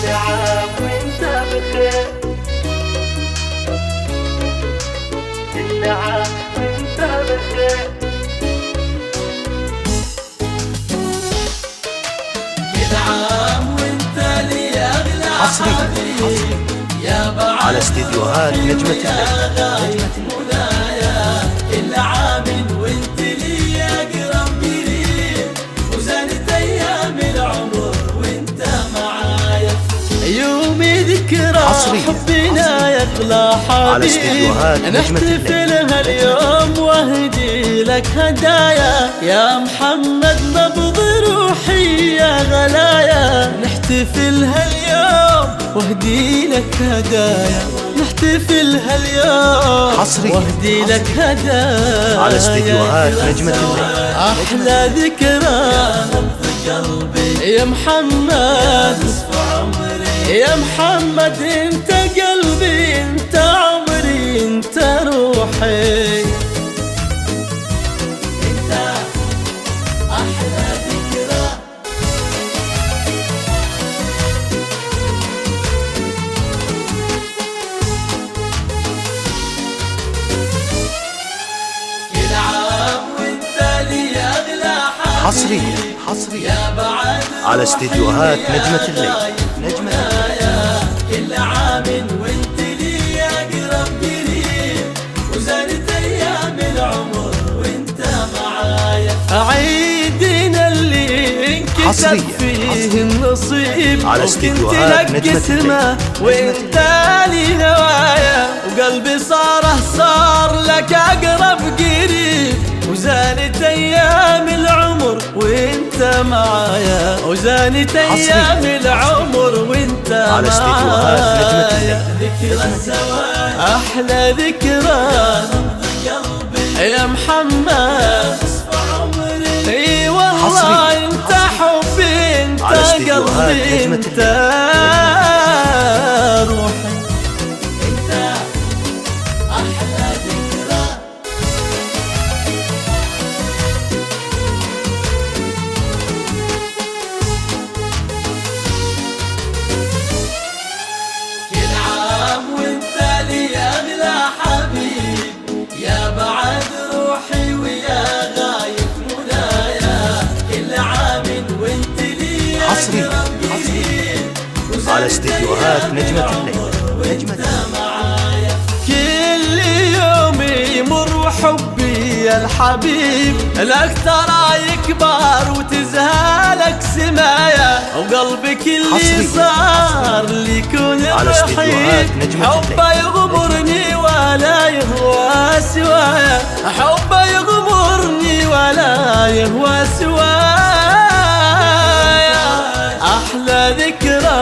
عام وانت بخير، كل عام وانت بخير. كل عام وانت لي اغلى حبيب يا بعد على استديوهات نجمة الليل. كل عام وانت لي اقرب قريب، وزانت ايام العمر وانت معايا. يومي ذكرى حبنا يغلى على استديوهات حبيب، نجمة الليل. نحتفل هاليوم واهدي لك هدايا يا محمد نبض روحي يا غلايا. نحتفل هاليوم واهدي لك هدايا، نحتفل هاليوم واهدي لك هدايا على استديوهات نجمة الليل. أحلى ذكرى قلبي يا محمد، يا محمد انت قلبي انت عمري انت روحي، انت احلى ذكرى. كل عام وانت لي اغلى حصريا يا بعد على استديوهات نجمة الليل. نجمة الليل. كل عام وانت لي اقرب قريب، وزادت ايام العمر وانت معايا. عيدنا اللي انكتب فيه النصيب، على استديوهات نجمة الليل. وانت لي هوايا، وقلبي صار لك اقرب قريب، وزانت ايام العمر وانت معايا، وزانت ايام العمر وانت على استديوهات نجمة معايا. الليل. ذكرى الزواج احلى ذكرى قلبي يا محمد، اي والله انت حبي انت على استديوهات قلبي نجمة انت روحي، انت احلى ذكرى. كل عام وانت لي اغلى حبيب يا بعد روحي ويا غايب منايا. كل عام وانت لي حصرياً على استديوهات نجمة الليل. نجمة الليل. كل يوم يمر وحبي يا الحبيب لك ترى يكبر وتزهالك سمايا، وقلبك اللي صار لي يكون رحيب. حبه يغمرني ولا يهوى سوايا، حبه يغمرني ولا يهوى سوايا. أحلى ذكرى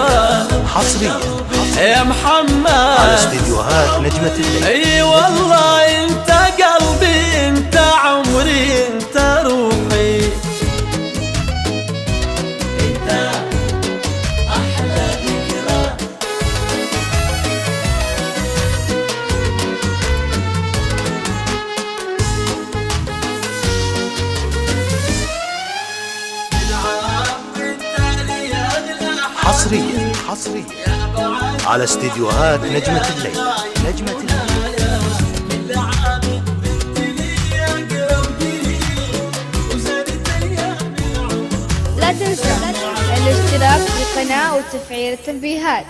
حصريا يا محمد على استديوهات نجمة الليل. اي والله انت قلبي انت عمري انت روحي، انت احلى ذكرى. حصريا على استديوهات نجمة الليل. نجمة الليل. كل عام وانت لي اقرب قريب، وزادت ايام العمر. لا تنسى الاشتراك في القناة وتفعيل التنبيهات.